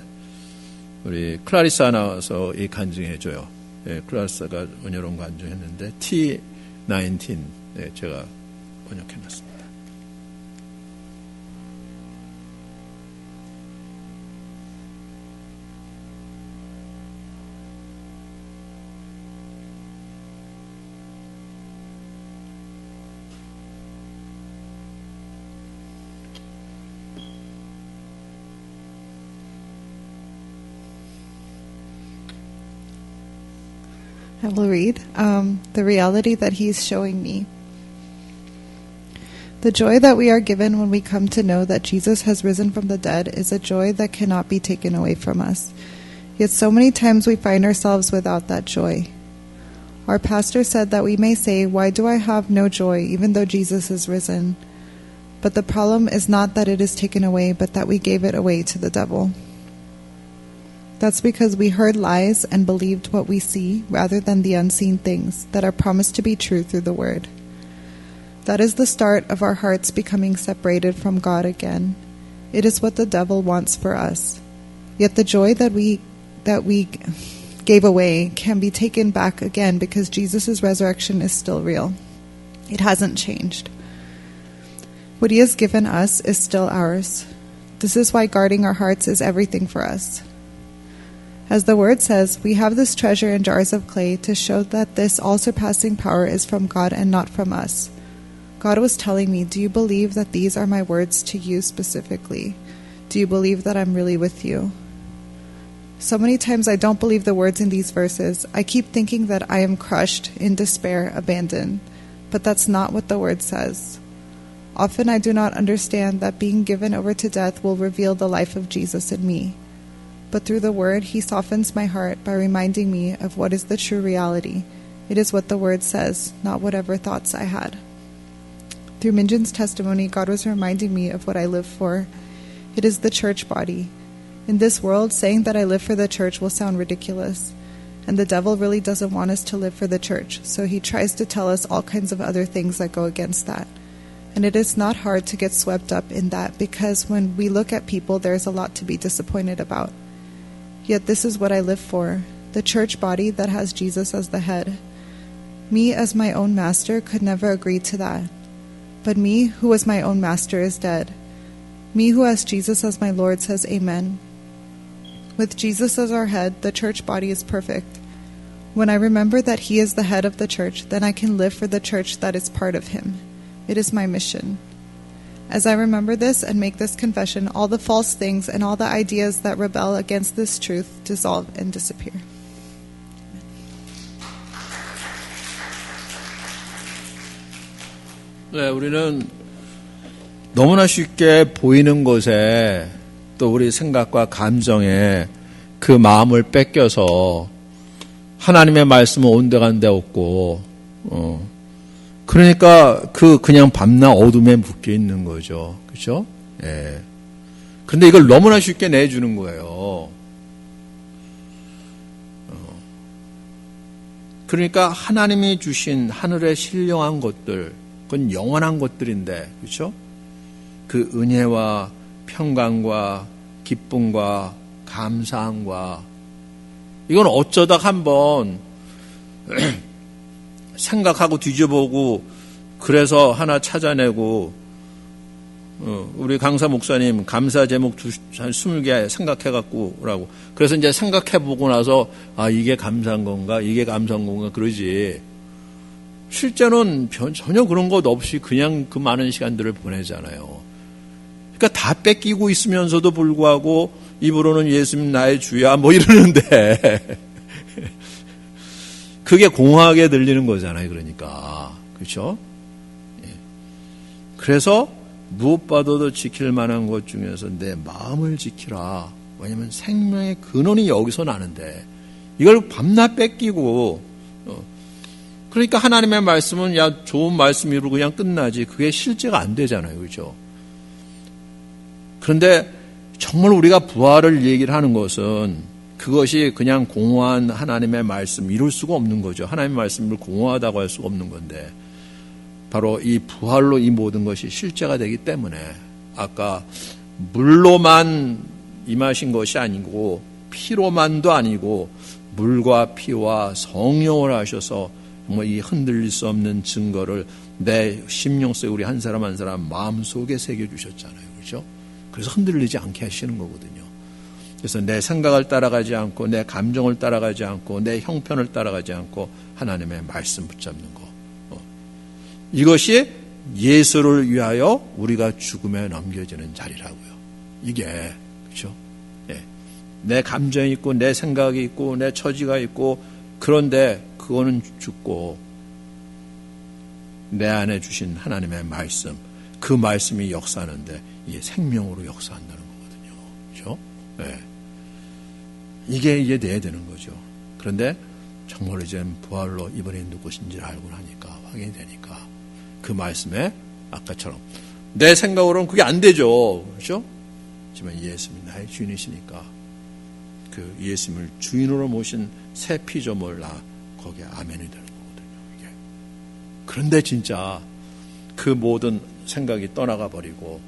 우리 클라리사 나와서 이 간증해줘요. 예, 클라리사가 은혜로운 간증했는데 T19 제가 번역해놨습니다. I will read the reality that he's showing me. The joy that we are given when we come to know that Jesus has risen from the dead is a joy that cannot be taken away from us. Yet so many times we find ourselves without that joy. Our pastor said that we may say, "Why do I have no joy even though Jesus is risen?" But the problem is not that it is taken away, but that we gave it away to the devil. That's because we heard lies and believed what we see rather than the unseen things that are promised to be true through the Word. That is the start of our hearts becoming separated from God again. It is what the devil wants for us. Yet the joy that we gave away can be taken back again because Jesus' resurrection is still real. It hasn't changed. What he has given us is still ours. This is why guarding our hearts is everything for us. As the word says, we have this treasure in jars of clay to show that this all-surpassing power is from God and not from us. God was telling me, do you believe that these are my words to you specifically? Do you believe that I'm really with you? So many times I don't believe the words in these verses. I keep thinking that I am crushed, in despair, abandoned. But that's not what the word says. Often I do not understand that being given over to death will reveal the life of Jesus in me. But through the word, he softens my heart by reminding me of what is the true reality. It is what the word says, not whatever thoughts I had. Through Minjin's testimony, God was reminding me of what I live for. It is the church body. In this world, saying that I live for the church will sound ridiculous. And the devil really doesn't want us to live for the church, so he tries to tell us all kinds of other things that go against that. And it is not hard to get swept up in that, because when we look at people, there's a lot to be disappointed about. Yet this is what I live for, the church body that has Jesus as the head. Me as my own master could never agree to that. But me, who was my own master, is dead. Me who has Jesus as my Lord says amen. With Jesus as our head, the church body is perfect. When I remember that he is the head of the church, then I can live for the church that is part of him. It is my mission. As I remember this and make this confession, all the false things and all the ideas that rebel against this truth dissolve and disappear. 네, 우리는 너무나 쉽게 보이는 것에 또 우리 생각과 감정에 그 마음을 뺏겨서 하나님의 말씀은 온데간데 없고, 그러니까 그냥 밤낮 어둠에 묶여 있는 거죠. 그렇죠? 예. 근데 이걸 너무나 쉽게 내주는 거예요. 그러니까 하나님이 주신 하늘의 신령한 것들, 그건 영원한 것들인데, 그렇죠? 그 은혜와 평강과 기쁨과 감사함과 이건 어쩌다 한번 생각하고 뒤져보고 그래서 하나 찾아내고 우리 강사 목사님 감사 제목 한 20개 생각해갖고 오라고 그래서 이제 생각해보고 나서 아 이게 감사한 건가 이게 감사한 건가 그러지 실제는 전혀 그런 것 없이 그냥 그 많은 시간들을 보내잖아요. 그러니까 다 뺏기고 있으면서도 불구하고 입으로는 예수님 나의 주야 뭐 이러는데 그게 공허하게 들리는 거잖아요. 그러니까 그렇죠? 예. 그래서 무엇보다도 지킬 만한 것 중에서 내 마음을 지키라. 왜냐하면 생명의 근원이 여기서 나는데 이걸 밤낮 뺏기고 그러니까 하나님의 말씀은 야 좋은 말씀으로 그냥 끝나지 그게 실제가 안 되잖아요. 그렇죠? 그런데 정말 우리가 부활을 얘기를 하는 것은 그것이 그냥 공허한 하나님의 말씀 이룰 수가 없는 거죠. 하나님의 말씀을 공허하다고 할 수가 없는 건데 바로 이 부활로 이 모든 것이 실제가 되기 때문에 아까 물로만 임하신 것이 아니고 피로만도 아니고 물과 피와 성령을 하셔서 정말 이 흔들릴 수 없는 증거를 내 심령 속에 우리 한 사람 한 사람 마음속에 새겨주셨잖아요. 그렇죠? 그래서 흔들리지 않게 하시는 거거든요. 그래서 내 생각을 따라가지 않고 내 감정을 따라가지 않고 내 형편을 따라가지 않고 하나님의 말씀 붙잡는 거. 이것이 예수를 위하여 우리가 죽음에 넘겨지는 자리라고요. 이게 그렇죠? 예. 내 감정이 있고 내 생각이 있고 내 처지가 있고 그런데 그거는 죽고 내 안에 주신 하나님의 말씀 그 말씀이 역사하는데 이게 생명으로 역사한다는 거거든요. 그렇죠? 네. 이게 돼야 되는 거죠. 그런데 정말 이제 부활로 이번에 누구신지 알고 나니까 확인이 되니까 그 말씀에 아까처럼 내 생각으로는 그게 안 되죠. 그렇죠? 하지만 예수님이 나의 주인이시니까 그 예수님을 주인으로 모신 새 피조물 나 거기에 아멘이 되는 거거든요. 이게. 그런데 진짜 그 모든 생각이 떠나가 버리고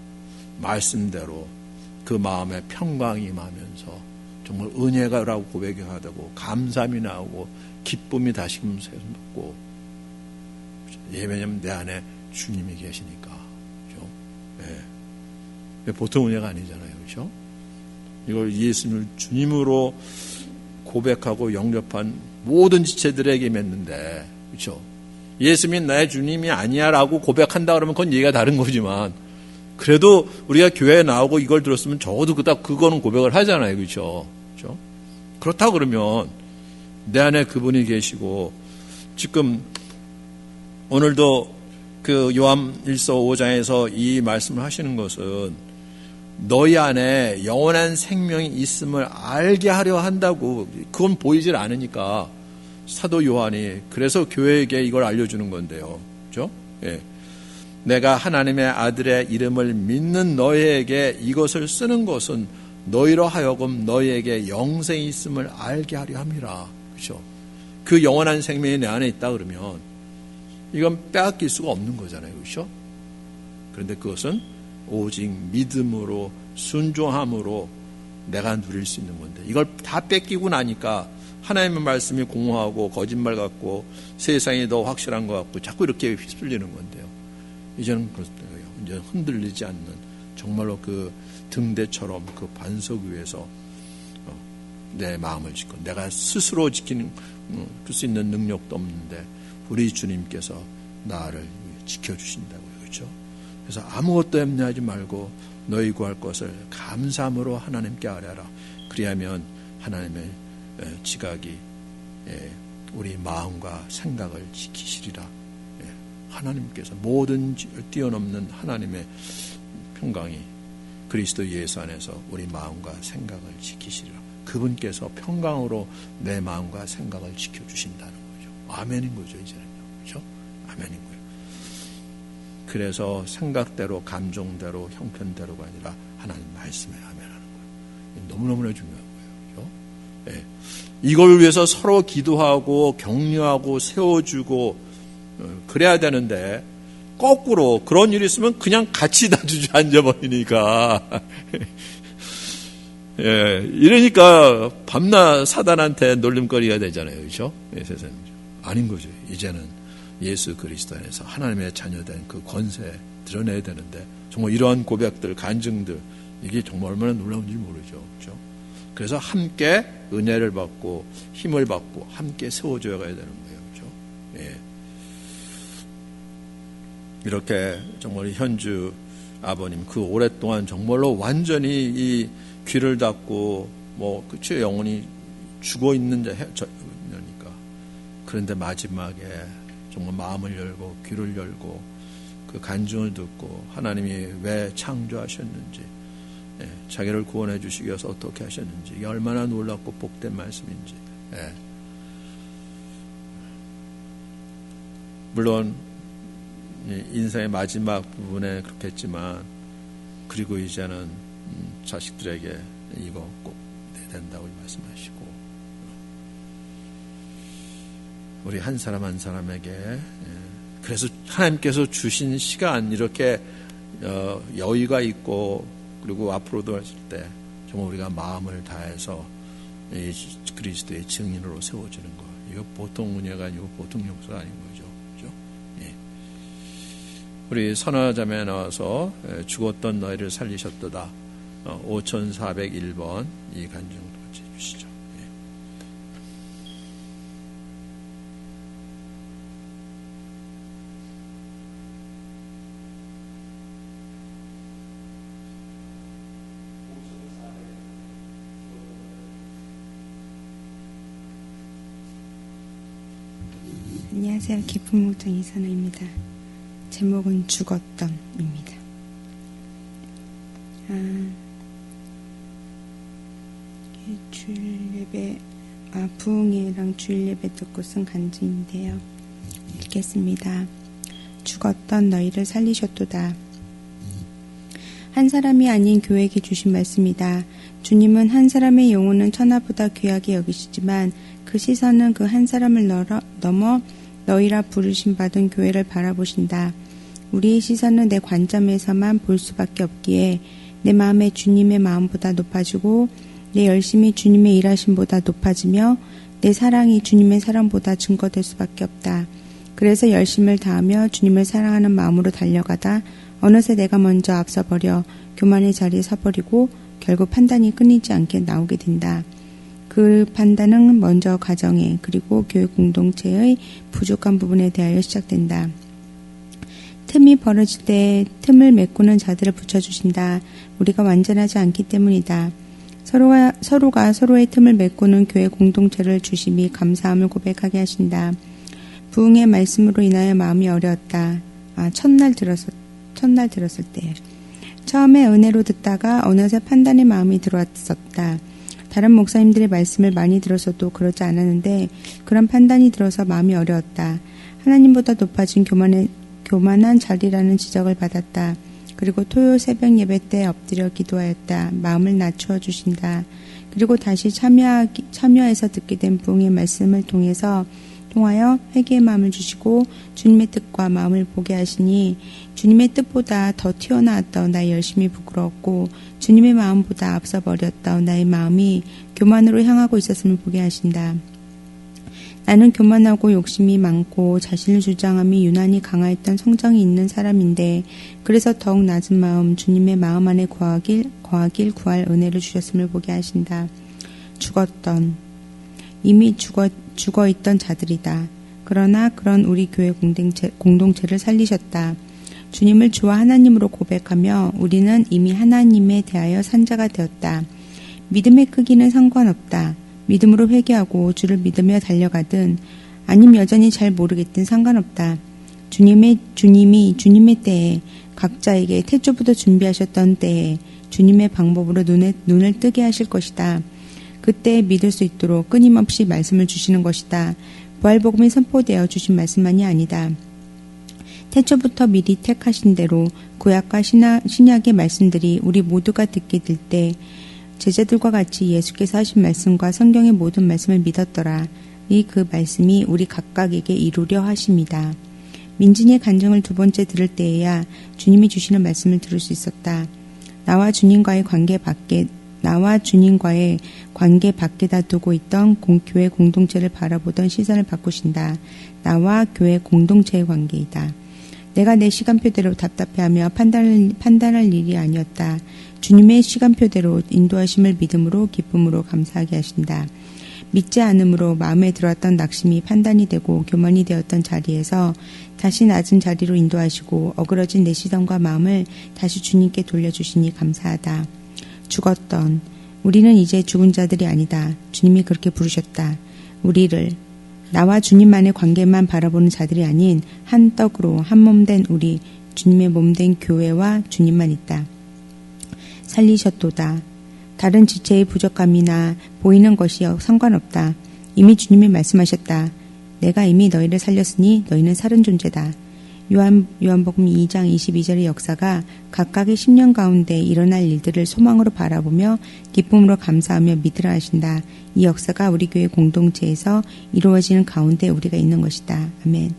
말씀대로 그 마음에 평강이 임하면서 정말 은혜가라고 고백해야 되고 감사함이 나오고 기쁨이 다시금 새롭고 왜냐하면 내 안에 주님이 계시니까 그렇죠? 네. 보통 은혜가 아니잖아요. 그렇죠? 이걸 예수님을 주님으로 고백하고 영접한 모든 지체들에게 맺는데 그렇죠? 예수님이 나의 주님이 아니야라고 고백한다 그러면 그건 얘기가 다른 거지만 그래도 우리가 교회에 나오고 이걸 들었으면 적어도 그거는 고백을 하잖아요. 그렇죠? 그렇죠? 그렇다 그러면 내 안에 그분이 계시고 지금 오늘도 그 요한일서 5장에서 이 말씀을 하시는 것은 너희 안에 영원한 생명이 있음을 알게 하려 한다고 그건 보이질 않으니까 사도 요한이 그래서 교회에게 이걸 알려주는 건데요. 그렇죠? 예. 내가 하나님의 아들의 이름을 믿는 너희에게 이것을 쓰는 것은 너희로 하여금 너희에게 영생이 있음을 알게 하려 함이라. 그렇죠? 그 영원한 생명이 내 안에 있다 그러면 이건 빼앗길 수가 없는 거잖아요. 그렇죠? 그런데 그것은 오직 믿음으로 순종함으로 내가 누릴 수 있는 건데 이걸 다 뺏기고 나니까 하나님의 말씀이 공허하고 거짓말 같고 세상이 더 확실한 것 같고 자꾸 이렇게 휩쓸리는 건데요. 이제는 그렇더라고요. 이제 흔들리지 않는 정말로 그 등대처럼 그 반석 위에서 내 마음을 지켜 내가 스스로 지킬 수 있는 능력도 없는데 우리 주님께서 나를 지켜주신다고요. 그렇죠? 그래서 아무것도 염려하지 말고 너희 구할 것을 감사함으로 하나님께 아뢰라. 그리하면 하나님의 지각이 우리 마음과 생각을 지키시리라. 하나님께서 모든 뛰어넘는 하나님의 평강이 그리스도 예수 안에서 우리 마음과 생각을 지키시리라. 그분께서 평강으로 내 마음과 생각을 지켜주신다는 거죠. 아멘인 거죠, 이제는요. 그렇죠? 아멘인 거예요. 그래서 생각대로, 감정대로, 형편대로가 아니라 하나님 말씀에 아멘하는 거예요. 너무너무나 중요한 거예요. 그렇죠? 예. 이걸 위해서 서로 기도하고 격려하고 세워주고 그래야 되는데 거꾸로 그런 일이 있으면 그냥 같이 다 주저앉아버리니까 예, 이러니까 밤낮 사단한테 놀림거리가 되잖아요. 그렇죠? 예, 세상에. 아닌 거죠. 이제는 예수 그리스도 안에서 하나님의 자녀된 그 권세 드러내야 되는데 정말 이러한 고백들, 간증들 이게 정말 얼마나 놀라운지 모르죠. 그렇죠? 그래서 함께 은혜를 받고 힘을 받고 함께 세워줘야 가야 되는 거예요. 그렇죠? 예. 이렇게 정말 현주 아버님 그 오랫동안 정말로 완전히 이 귀를 닫고 그치 영혼이 죽어 있는 자니까 그런데 마지막에 정말 마음을 열고 귀를 열고 그 간증을 듣고 하나님이 왜 창조하셨는지 자기를 구원해 주시기 위해서 어떻게 하셨는지 이게 얼마나 놀랍고 복된 말씀인지 물론 인생의 마지막 부분에 그렇겠지만 그리고 이제는 자식들에게 이거 꼭 해야 된다고 말씀하시고 우리 한 사람 한 사람에게 그래서 하나님께서 주신 시간 이렇게 여유가 있고 그리고 앞으로도 하실 때 정말 우리가 마음을 다해서 그리스도의 증인으로 세워지는 거 이거 보통 은혜가 아니고 보통 용서가 아닌 거죠. 그렇죠? 예. 우리 선화자매에 나와서 죽었던 너희를 살리셨도다 5401번 이 간증도 같이 해주시죠. 안녕하세요. 기쁜 목장 이선아입니다. 제목은 죽었던입니다. 주일예배 부흥회랑 주일예배 듣고 쓴 간증인데요. 읽겠습니다. 죽었던 너희를 살리셨도다. 한 사람이 아닌 교회에게 주신 말씀이다. 주님은 한 사람의 영혼은 천하보다 귀하게 여기시지만 그 시선은 그 한 사람을 넘어 너희라 부르심 받은 교회를 바라보신다. 우리의 시선은 내 관점에서만 볼 수밖에 없기에 내 마음이 주님의 마음보다 높아지고 내 열심이 주님의 일하심보다 높아지며 내 사랑이 주님의 사랑보다 증거될 수밖에 없다. 그래서 열심을 다하며 주님을 사랑하는 마음으로 달려가다 어느새 내가 먼저 앞서버려 교만의 자리에 서버리고 결국 판단이 끊이지 않게 나오게 된다. 그 판단은 먼저 가정에 그리고 교회 공동체의 부족한 부분에 대하여 시작된다. 틈이 벌어질 때 틈을 메꾸는 자들을 붙여주신다. 우리가 완전하지 않기 때문이다. 서로가 서로의 틈을 메꾸는 교회 공동체를 주심이 감사함을 고백하게 하신다. 부흥의 말씀으로 인하여 마음이 어려웠다. 첫날 들었을 때. 처음에 은혜로 듣다가 어느새 판단의 마음이 들어왔었다. 다른 목사님들의 말씀을 많이 들어서도 그러지 않았는데 그런 판단이 들어서 마음이 어려웠다. 하나님보다 높아진 교만한 자리라는 지적을 받았다. 그리고 토요 새벽 예배 때 엎드려 기도하였다. 마음을 낮추어 주신다. 그리고 다시 참여해서 듣게 된 부흥의 말씀을 통하여 회개의 마음을 주시고 주님의 뜻과 마음을 보게 하시니 주님의 뜻보다 더 튀어나왔던 나의 열심이 부끄러웠고 주님의 마음보다 앞서버렸던 나의 마음이 교만으로 향하고 있었음을 보게 하신다. 나는 교만하고 욕심이 많고 자신을 주장함이 유난히 강하였던 성정이 있는 사람인데 그래서 더욱 낮은 마음 주님의 마음 안에 거하길 구할 은혜를 주셨음을 보게 하신다. 이미 죽어있던 자들이다. 그러나 그런 우리 교회 공동체를 살리셨다. 주님을 주와 하나님으로 고백하며 우리는 이미 하나님에 대하여 산자가 되었다. 믿음의 크기는 상관없다. 믿음으로 회개하고 주를 믿으며 달려가든 아님 여전히 잘 모르겠든 상관없다. 주님이 주님의 때에 각자에게 태초부터 준비하셨던 때에 주님의 방법으로 눈을 뜨게 하실 것이다. 그때 믿을 수 있도록 끊임없이 말씀을 주시는 것이다. 부활복음이 선포되어 주신 말씀만이 아니다. 태초부터 미리 택하신 대로 구약과 신약의 말씀들이 우리 모두가 듣게 될 때 제자들과 같이 예수께서 하신 말씀과 성경의 모든 말씀을 믿었더라. 그 말씀이 우리 각각에게 이루려 하십니다. 민진이의 간증을 두 번째 들을 때에야 주님이 주시는 말씀을 들을 수 있었다. 나와 주님과의 관계 밖에다 두고 있던 교회 공동체를 바라보던 시선을 바꾸신다. 나와 교회 공동체의 관계이다. 내가 내 시간표대로 답답해하며 판단할 일이 아니었다. 주님의 시간표대로 인도하심을 믿음으로 기쁨으로 감사하게 하신다. 믿지 않음으로 마음에 들어왔던 낙심이 판단이 되고 교만이 되었던 자리에서 다시 낮은 자리로 인도하시고 어그러진 내 시선과 마음을 다시 주님께 돌려주시니 감사하다. 우리는 이제 죽은 자들이 아니다. 주님이 그렇게 부르셨다. 우리를 나와 주님만의 관계만 바라보는 자들이 아닌 한 떡으로 한 몸된 우리 주님의 몸된 교회와 주님만 있다. 살리셨도다. 다른 지체의 부족함이나 보이는 것이 상관없다. 이미 주님이 말씀하셨다. 내가 이미 너희를 살렸으니 너희는 살은 존재다. 요한복음 2장 22절의 역사가 각각의 10년 가운데 일어날 일들을 소망으로 바라보며 기쁨으로 감사하며 믿으라 하신다. 이 역사가 우리 교회 공동체에서 이루어지는 가운데 우리가 있는 것이다. 아멘.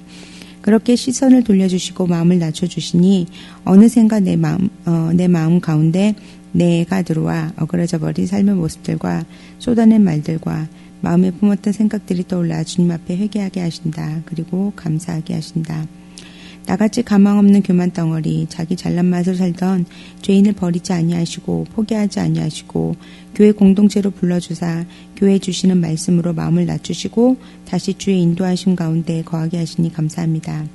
그렇게 시선을 돌려주시고 마음을 낮춰주시니 어느샌가 내 마음 가운데 내가 들어와 어그러져 버린 삶의 모습들과 쏟아낸 말들과 마음에 품었던 생각들이 떠올라 주님 앞에 회개하게 하신다. 그리고 감사하게 하신다. 나같이 가망 없는 교만 덩어리, 자기 잘난 맛을 살던 죄인을 버리지 아니하시고 포기하지 아니하시고 교회 공동체로 불러주사 교회 주시는 말씀으로 마음을 낮추시고 다시 주의 인도하심 가운데 거하게 하시니 감사합니다.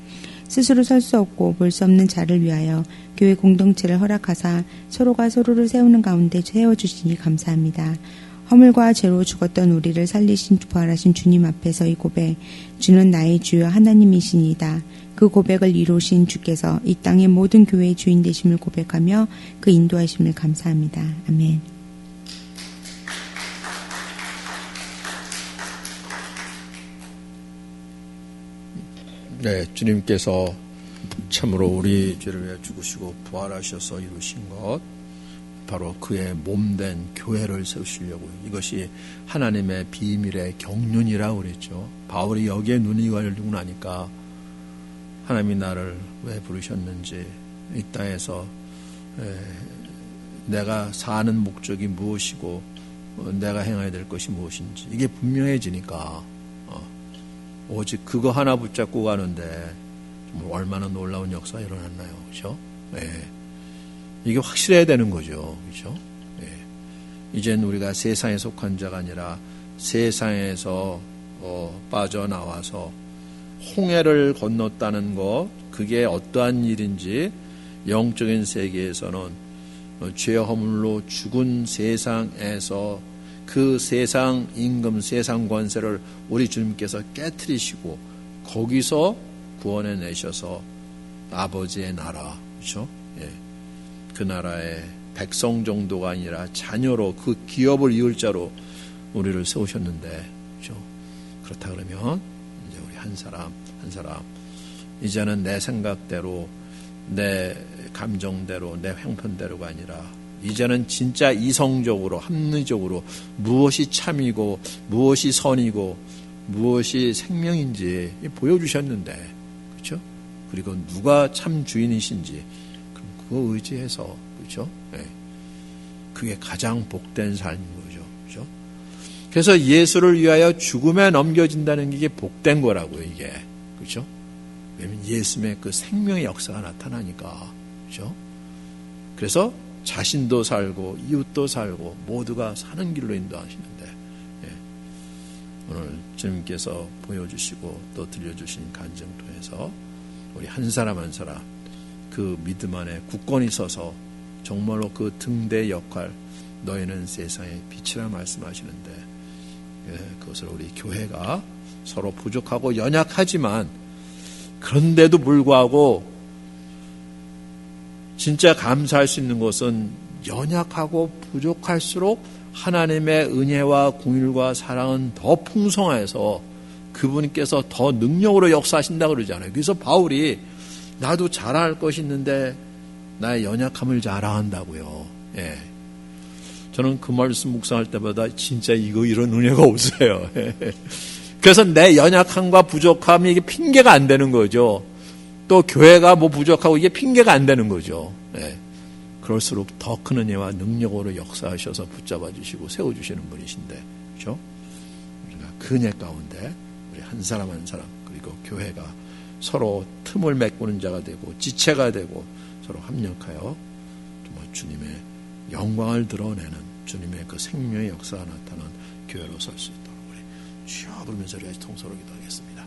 스스로 설 수 없고 볼 수 없는 자를 위하여 교회 공동체를 허락하사 서로가 서로를 세우는 가운데 세워주시니 감사합니다. 허물과 죄로 죽었던 우리를 살리신 부활하신 주님 앞에서 이 고백, 주는 나의 주여 하나님이시니이다. 그 고백을 이루신 주께서 이 땅의 모든 교회의 주인 되심을 고백하며 그 인도하심을 감사합니다. 아멘. 네, 주님께서 참으로 우리 죄를 위해 죽으시고 부활하셔서 이루신 것, 바로 그의 몸된 교회를 세우시려고요. 이것이 하나님의 비밀의 경륜이라고 그랬죠. 바울이 여기에 눈이 열리고 나니까 하나님이 나를 왜 부르셨는지, 이 땅에서 내가 사는 목적이 무엇이고 내가 행해야 될 것이 무엇인지 이게 분명해지니까 오직 그거 하나 붙잡고 가는데 정말 얼마나 놀라운 역사가 일어났나요. 그렇죠? 네. 이게 확실해야 되는 거죠. 그렇죠? 네. 이젠 우리가 세상에 속한 자가 아니라 세상에서 빠져나와서 홍해를 건넜다는 것, 그게 어떠한 일인지 영적인 세계에서는 죄 허물로 죽은 세상에서 그 세상 임금, 세상 권세를 우리 주님께서 깨트리시고 거기서 구원해 내셔서 아버지의 나라, 그렇죠? 예. 그 나라의 백성 정도가 아니라 자녀로 그 기업을 이을 자로 우리를 세우셨는데, 그렇죠? 그렇다 그러면 한 사람 이제는 내 생각대로 내 감정대로 내 형편대로가 아니라 이제는 진짜 이성적으로 합리적으로 무엇이 참이고 무엇이 선이고 무엇이 생명인지 보여주셨는데, 그렇죠? 그리고 누가 참 주인이신지 그거 의지해서, 그렇죠? 네. 그게 가장 복된 삶인 거죠, 그렇죠? 그래서 예수를 위하여 죽음에 넘겨진다는 게 이게 복된 거라고요, 이게, 그렇죠? 왜냐면 예수님의 그 생명의 역사가 나타나니까, 그렇죠? 그래서 자신도 살고 이웃도 살고 모두가 사는 길로 인도하시는데, 예. 오늘 주님께서 보여주시고 또 들려주신 간증 통해서 우리 한 사람 한 사람 그 믿음 안에 굳건히 서서 정말로 그 등대 역할, 너희는 세상의 빛이라 말씀하시는데, 예, 그것을 우리 교회가 서로 부족하고 연약하지만 그런데도 불구하고 진짜 감사할 수 있는 것은 연약하고 부족할수록 하나님의 은혜와 공일과 사랑은 더 풍성해서 그분께서 더 능력으로 역사하신다 그러잖아요. 그래서 바울이 나도 자랑할 것이 있는데 나의 연약함을 자랑한다고요. 예. 저는 그 말씀 묵상할 때마다 진짜 이런 은혜가 없어요. 그래서 내 연약함과 부족함이 이게 핑계가 안 되는 거죠. 또 교회가 뭐 부족하고 이게 핑계가 안 되는 거죠. 예. 그럴수록 더 큰 은혜와 능력으로 역사하셔서 붙잡아 주시고 세워주시는 분이신데, 그렇죠? 우리가 그 은혜 가운데 우리 한 사람 한 사람 그리고 교회가 서로 틈을 메꾸는 자가 되고 지체가 되고 서로 합력하여 정말 주님의 영광을 드러내는 주님의 그 생명의 역사가 나타나는 교회로 설 수 있도록 우리 주여 부르면서 우리 통서로 기도하겠습니다.